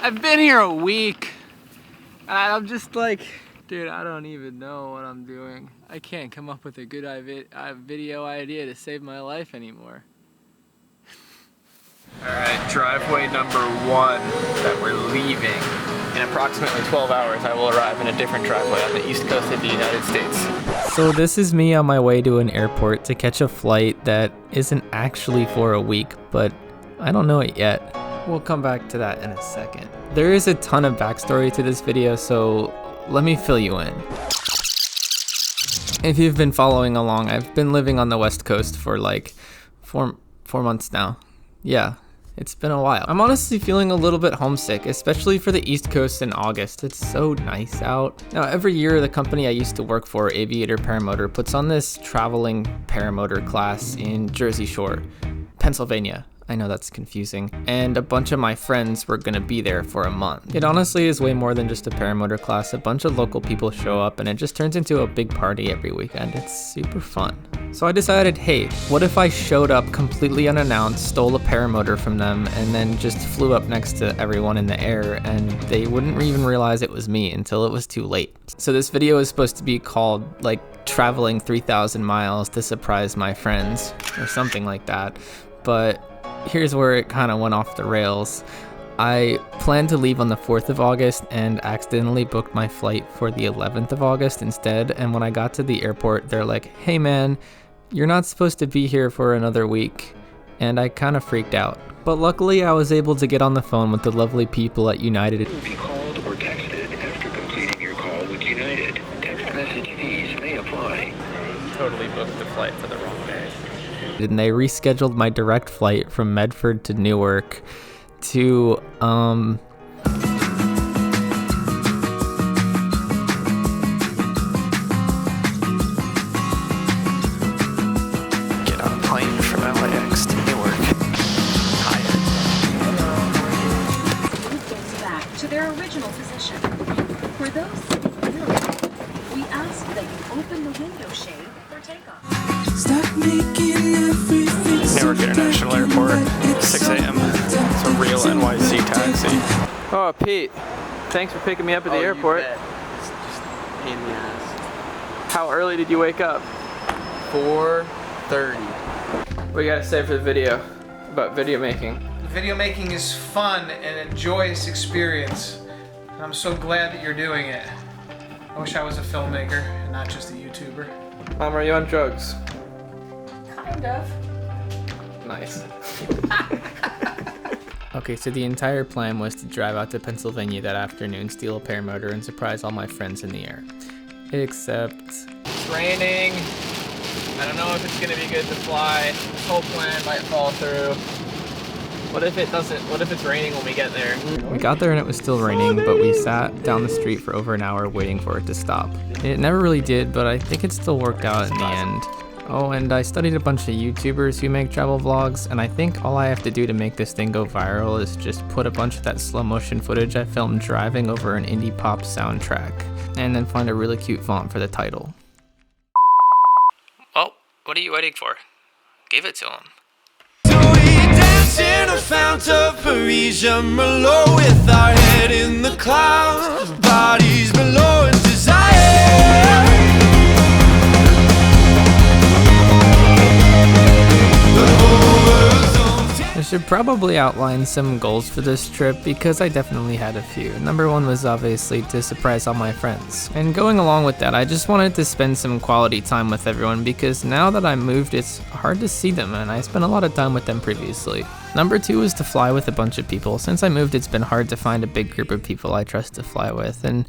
I've been here a week. I'm just like, dude, I don't even know what I'm doing. I can't come up with a good video idea to save my life anymore. Alright, driveway number 1 that we're leaving. In approximately 12 hours, I will arrive in a different driveway on the east coast of the United States. So this is me on my way to an airport to catch a flight that isn't actually for a week, but I don't know it yet. We'll come back to that in a second. There is a ton of backstory to this video, so let me fill you in. If you've been following along, I've been living on the West Coast for like four months now. Yeah, it's been a while. I'm honestly feeling a little bit homesick, especially for the East Coast in August. It's so nice out. Now, every year, the company I used to work for, Aviator Paramotor, puts on this traveling paramotor class in Jersey Shore, Pennsylvania. I know that's confusing. And a bunch of my friends were gonna be there for a month. It honestly is way more than just a paramotor class. A bunch of local people show up and it just turns into a big party every weekend. It's super fun. So I decided, hey, what if I showed up completely unannounced, stole a paramotor from them, and then just flew up next to everyone in the air and they wouldn't even realize it was me until it was too late. So this video is supposed to be called like traveling 3,000 miles to surprise my friends or something like that. But here's where it kind of went off the rails. I planned to leave on the 4th of August and accidentally booked my flight for the 11th of August instead. And when I got to the airport, they're like, hey man, you're not supposed to be here for another week. And I kind of freaked out. But luckily I was able to get on the phone with the lovely people at United. Be called or texted after completing your call with United. Text message fees may apply. Totally booked the flight for the wrong day. And they rescheduled my direct flight from Medford to Newark to get on a plane from LAX to Newark. Move those back to their original position. For those sitting in Europe, we ask that you open the window shade for takeoff. Newark International Airport, 6 a.m. It's a real NYC taxi. Oh, Pete, thanks for picking me up at the airport. It's just a pain in the ass. How early did you wake up? 4:30. What do you gotta say for the video about video making? Video making is fun and a joyous experience. And I'm so glad that you're doing it. I wish I was a filmmaker and not just a YouTuber. Mom, are you on drugs? Kind of. Nice. Okay, so the entire plan was to drive out to Pennsylvania that afternoon, steal a paramotor, and surprise all my friends in the air. Except it's raining. I don't know if it's gonna be good to fly. This whole plan might fall through. What if it doesn't? What if it's raining when we get there? We got there and it was still raining, but we sat down the street for over an hour waiting for it to stop. It never really did, but I think it still worked out in the end. Oh, and I studied a bunch of YouTubers who make travel vlogs, and I think all I have to do to make this thing go viral is just put a bunch of that slow motion footage I filmed driving over an indie pop soundtrack, and then find a really cute font for the title. Oh, what are you waiting for? Give it to him. So we dance in a fount of Parisian Merlot with our head in the clouds, bodies below in desire. I should probably outline some goals for this trip because I definitely had a few. Number one was obviously to surprise all my friends. And going along with that, I just wanted to spend some quality time with everyone because now that I moved, it's hard to see them and I spent a lot of time with them previously. Number two was to fly with a bunch of people. Since I moved, it's been hard to find a big group of people I trust to fly with. And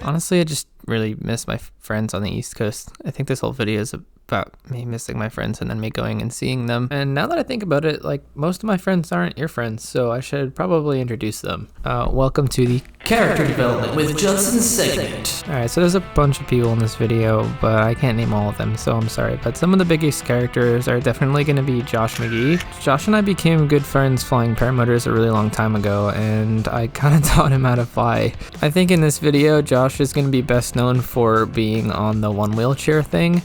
honestly, I just really miss my friends on the East Coast. I think this whole video is about me missing my friends and then me going and seeing them. And now that I think about it, like, most of my friends aren't your friends, so I should probably introduce them. Welcome to the Character Development with Justin segment. Alright, so there's a bunch of people in this video, but I can't name all of them, so I'm sorry. But some of the biggest characters are definitely going to be Josh McGee. Josh and I became good friends flying paramotors a really long time ago, and I kind of taught him how to fly. I think in this video, Josh is going to be best known for being on the one wheelchair thing.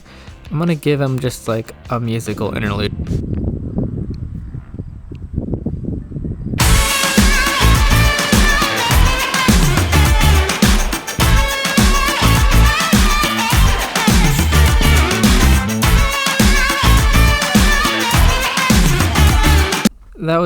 I'm gonna give him just like a musical interlude.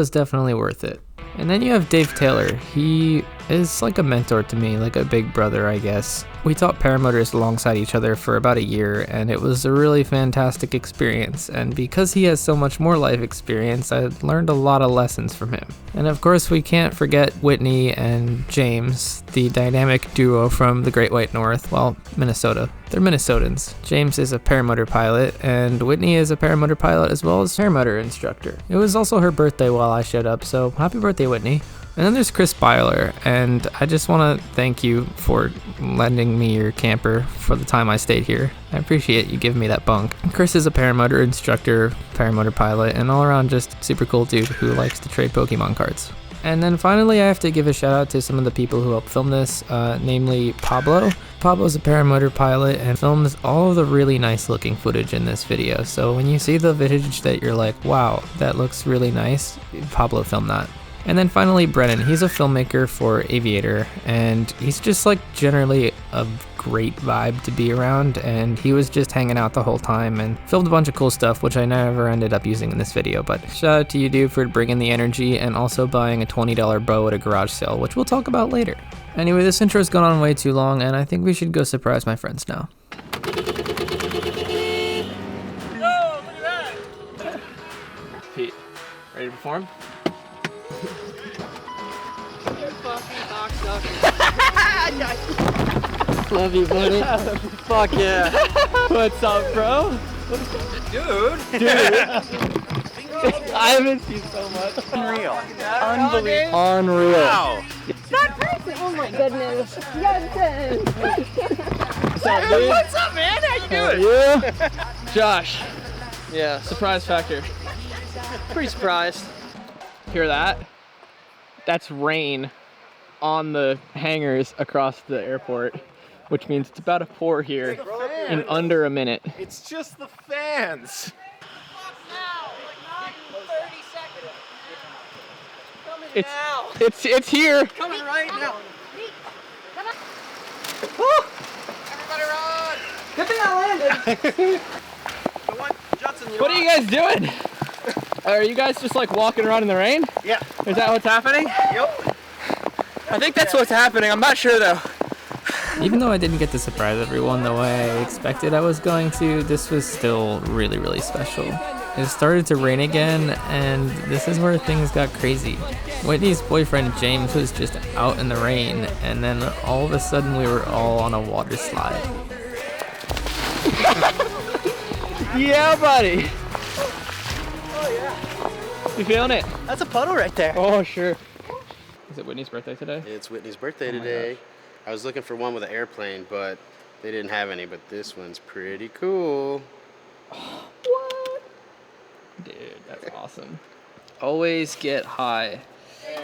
was definitely worth it. And then you have Dave Taylor. He is like a mentor to me, like a big brother, I guess. We taught paramotors alongside each other for about a year, and it was a really fantastic experience. And because he has so much more life experience, I learned a lot of lessons from him. And of course, we can't forget Whitney and James, the dynamic duo from the Great White North, well, Minnesota. They're Minnesotans. James is a paramotor pilot, and Whitney is a paramotor pilot as well as paramotor instructor. It was also her birthday while I showed up, so happy birthday, Whitney. And then there's Chris Byler, and I just want to thank you for lending me your camper for the time I stayed here. I appreciate you giving me that bunk. Chris is a paramotor instructor, paramotor pilot, and all around just super cool dude who likes to trade Pokemon cards. And then finally, I have to give a shout out to some of the people who helped film this, namely Pablo. Pablo's a paramotor pilot and films all of the really nice looking footage in this video. So when you see the footage that you're like, wow, that looks really nice, Pablo filmed that. And then finally, Brennan. He's a filmmaker for Aviator, and he's just like generally a great vibe to be around, and he was just hanging out the whole time and filmed a bunch of cool stuff, which I never ended up using in this video. But shout out to you, dude, for bringing the energy and also buying a $20 bow at a garage sale, which we'll talk about later. Anyway, this intro's gone on way too long, and I think we should go surprise my friends now. Pete, ready to perform? Love you, buddy. Fuck yeah. What's up, bro? Dude. I miss you so much. Unreal. Unbelievable. Unreal. Wow. That person! Oh my goodness. Yes! What's up, dude? What's up, man? How you doing? Yeah. Josh. Yeah, surprise factor. Pretty surprised. Hear that? That's rain on the hangars across the airport, which means it's about to pour here in under a minute. It's just the fans. It's here. Coming right now. Everybody run! Good thing I landed. What are you guys doing? Are you guys just like walking around in the rain? Yeah. Is that what's happening? Yep. I think that's what's happening. I'm not sure though. Even though I didn't get to surprise everyone the way I expected I was going to, this was still really, really special. It started to rain again, and this is where things got crazy. Whitney's boyfriend James was just out in the rain, and then all of a sudden we were all on a water slide. Yeah, buddy! Oh yeah. You feeling it? That's a puddle right there. Oh, sure. Is it Whitney's birthday today? It's Whitney's birthday today. I was looking for one with an airplane, but they didn't have any, but this one's pretty cool. What? Dude, that's awesome. Always get high.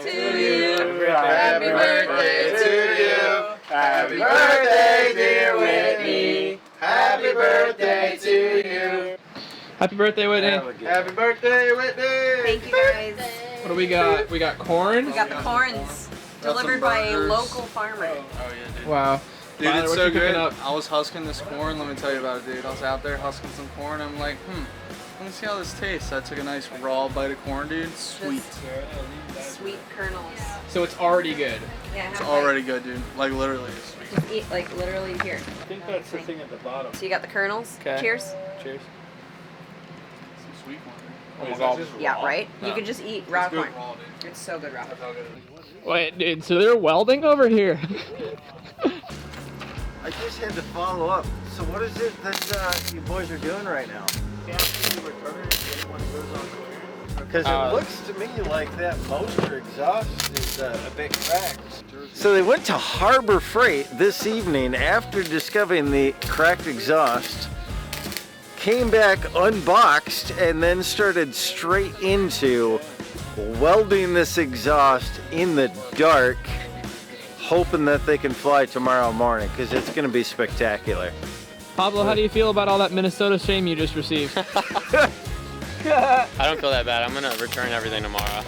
To you, happy birthday to you. Happy birthday, dear Whitney. Happy birthday to you. Happy birthday, Whitney. Happy birthday, Whitney. Thank you guys. What do we got? We got corn. We got the corns delivered by a local farmer. Oh yeah, dude. Wow. Dude, Tyler, it's what so you cooking good. up? I was husking this corn. Let me tell you about it, dude. I was out there husking some corn. I'm like, let me see how this tastes. I took a nice raw bite of corn, dude. Sweet. Sweet kernels. So it's already good. Yeah, It's already good, dude. Like literally, it's sweet. Just eat like literally here. I think that's the thing at the bottom. So you got the kernels. 'Kay. Cheers. Cheers. Some sweet corn. Oh my Is god. that just Yeah, raw? right? You can just eat raw It's good corn. raw, dude. It's so good raw. Wait, dude, so they're welding over here? I just had to follow up. So what is it that you boys are doing right now? Because it looks to me like that motor exhaust is a bit cracked. So they went to Harbor Freight this evening after discovering the cracked exhaust, came back unboxed, and then started straight into welding this exhaust in the dark, hoping that they can fly tomorrow morning because it's going to be spectacular. Pablo, how do you feel about all that Minnesota shame you just received? I don't feel that bad. I'm gonna return everything tomorrow.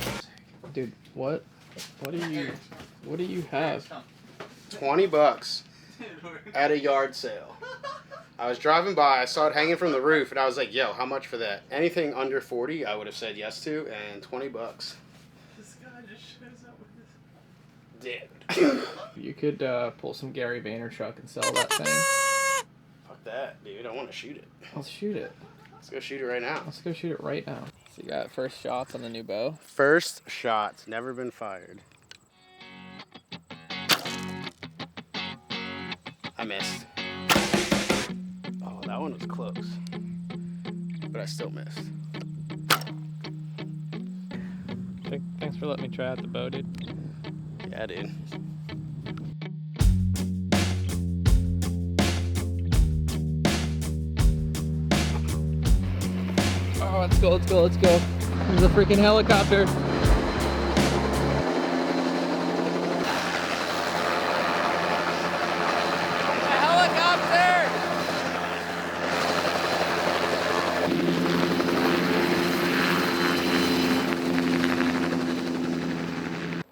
Dude, what do you have? $20 at a yard sale. I was driving by, I saw it hanging from the roof, and I was like, yo, how much for that? Anything under 40, I would have said yes to, and $20. dead. You could pull some Gary Vaynerchuk and sell that thing. Fuck that, dude. I want to shoot it. Let's shoot it. Let's go shoot it right now. Let's go shoot it right now. So you got first shots on the new bow. First shots, never been fired. I missed. Oh, that one was close. But I still missed. Thanks for letting me try out the bow, dude. Yeah, dude. Oh, let's go, let's go, let's go. There's a freaking helicopter.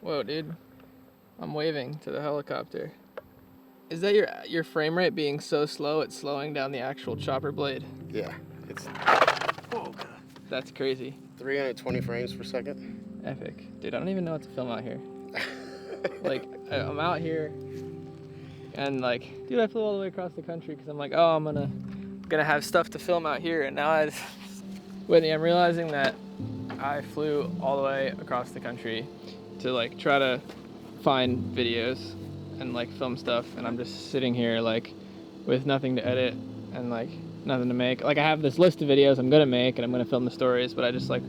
Whoa, dude. I'm waving to the helicopter. Is that your frame rate being so slow it's slowing down the actual chopper blade? Yeah, it's... Oh, God. That's crazy. 320 frames per second. Epic. Dude, I don't even know what to film out here. Like, I'm out here, and like, dude, I flew all the way across the country because I'm like, oh, I'm gonna have stuff to film out here, and now Whitney, I'm realizing that I flew all the way across the country to like try to find videos and like film stuff, and I'm just sitting here like with nothing to edit and like nothing to make. Like, I have this list of videos I'm gonna make and I'm gonna film the stories, but I just like,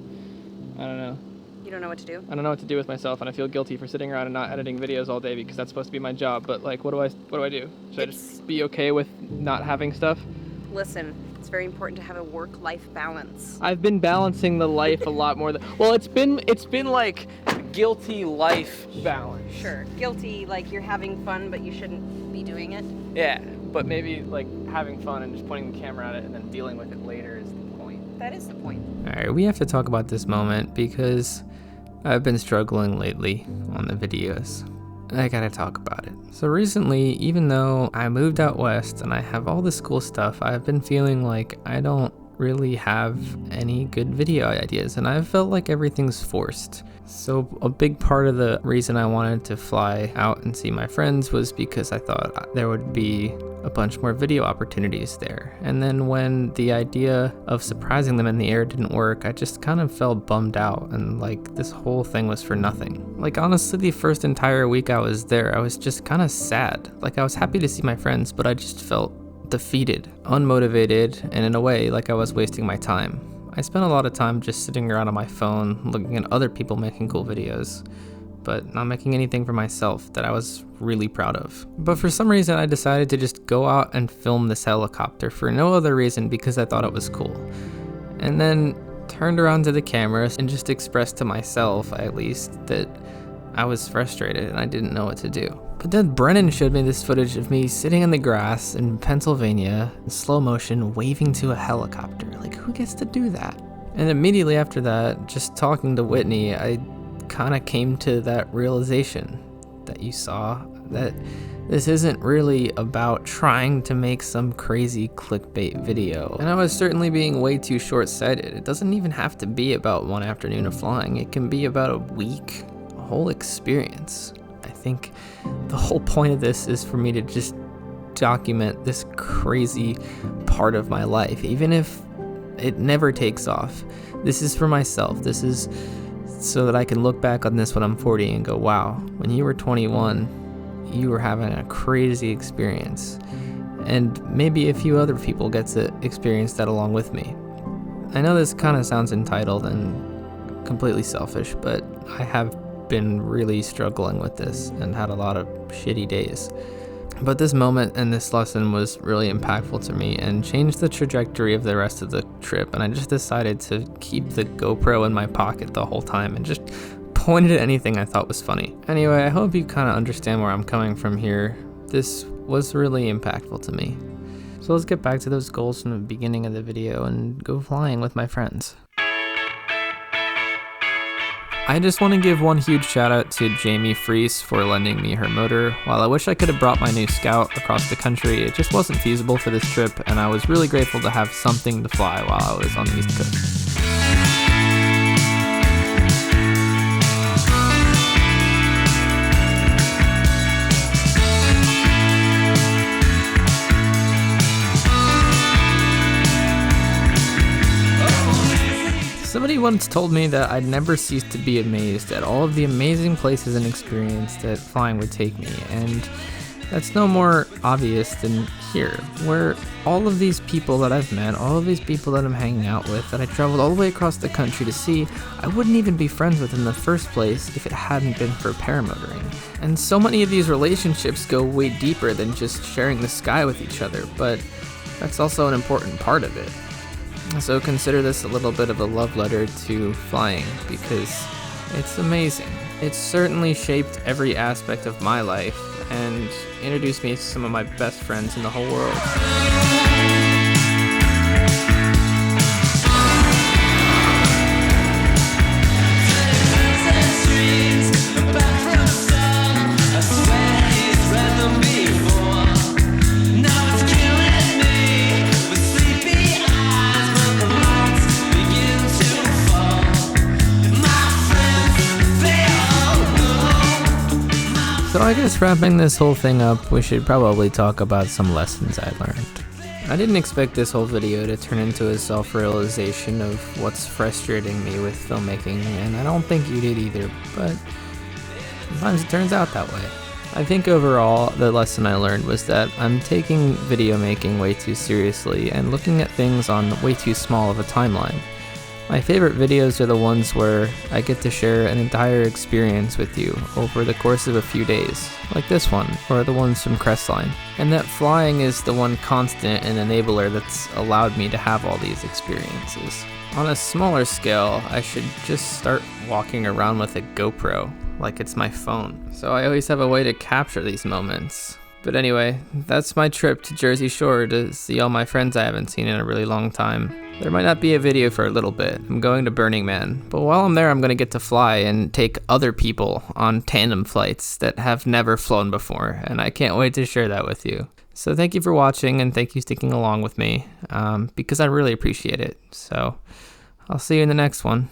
I don't know. You don't know what to do? I don't know what to do with myself, and I feel guilty for sitting around and not editing videos all day because that's supposed to be my job. But like, what do I do? Should I just be okay with not having stuff? Listen, it's very important to have a work-life balance. I've been balancing the life a lot more than, well, it's been like guilty life balance. Sure, guilty, like you're having fun, but you shouldn't be doing it. Yeah, but maybe like having fun and just pointing the camera at it and then dealing with it later is the point. That is the point. All right, we have to talk about this moment because I've been struggling lately on the videos. I gotta talk about it. So recently, even though I moved out west and I have all this cool stuff, I've been feeling like I don't really have any good video ideas, and I felt like everything's forced. So a big part of the reason I wanted to fly out and see my friends was because I thought there would be a bunch more video opportunities there. And then when the idea of surprising them in the air didn't work, I just kind of felt bummed out, and like this whole thing was for nothing. Like, honestly, the first entire week I was there, I was just kind of sad. Like, I was happy to see my friends, but I just felt defeated, unmotivated, and in a way like I was wasting my time. I spent a lot of time just sitting around on my phone looking at other people making cool videos, but not making anything for myself that I was really proud of. But for some reason I decided to just go out and film this helicopter for no other reason because I thought it was cool. And then turned around to the camera and just expressed to myself, at least, that I was frustrated and I didn't know what to do. But then Brennan showed me this footage of me sitting in the grass in Pennsylvania in slow motion waving to a helicopter. Like, who gets to do that? And immediately after that, just talking to Whitney, I kind of came to that realization that you saw, that this isn't really about trying to make some crazy clickbait video. And I was certainly being way too short-sighted. It doesn't even have to be about one afternoon of flying. It can be about a week, a whole experience. I think the whole point of this is for me to just document this crazy part of my life, even if it never takes off. This is for myself. This is so that I can look back on this when I'm 40 and go, wow, when you were 21, you were having a crazy experience. And maybe a few other people get to experience that along with me. I know this kind of sounds entitled and completely selfish, but I have been really struggling with this and had a lot of shitty days. But this moment and this lesson was really impactful to me and changed the trajectory of the rest of the trip, and I just decided to keep the GoPro in my pocket the whole time and just pointed at anything I thought was funny. Anyway, I hope you kind of understand where I'm coming from here. This was really impactful to me. So let's get back to those goals from the beginning of the video and go flying with my friends. I just want to give one huge shout out to Jamie Freese for lending me her motor. While I wish I could have brought my new Scout across the country, it just wasn't feasible for this trip, and I was really grateful to have something to fly while I was on the East Coast. once told me that I'd never cease to be amazed at all of the amazing places and experience that flying would take me, and that's no more obvious than here, where all of these people that I've met, all of these people that I'm hanging out with, that I traveled all the way across the country to see, I wouldn't even be friends with in the first place if it hadn't been for paramotoring. And so many of these relationships go way deeper than just sharing the sky with each other, but that's also an important part of it. So consider this a little bit of a love letter to flying, because it's amazing. It's certainly shaped every aspect of my life and introduced me to some of my best friends in the whole world. So I guess wrapping this whole thing up, we should probably talk about some lessons I learned. I didn't expect this whole video to turn into a self-realization of what's frustrating me with filmmaking, and I don't think you did either, but sometimes it turns out that way. I think overall, the lesson I learned was that I'm taking video making way too seriously and looking at things on way too small of a timeline. My favorite videos are the ones where I get to share an entire experience with you over the course of a few days, like this one, or the ones from Crestline. And that flying is the one constant and enabler that's allowed me to have all these experiences. On a smaller scale, I should just start walking around with a GoPro, like it's my phone. So I always have a way to capture these moments. But anyway, that's my trip to Jersey Shore to see all my friends I haven't seen in a really long time. There might not be a video for a little bit. I'm going to Burning Man, but while I'm there, I'm going to get to fly and take other people on tandem flights that have never flown before, and I can't wait to share that with you. So thank you for watching, and thank you for sticking along with me, because I really appreciate it. So I'll see you in the next one.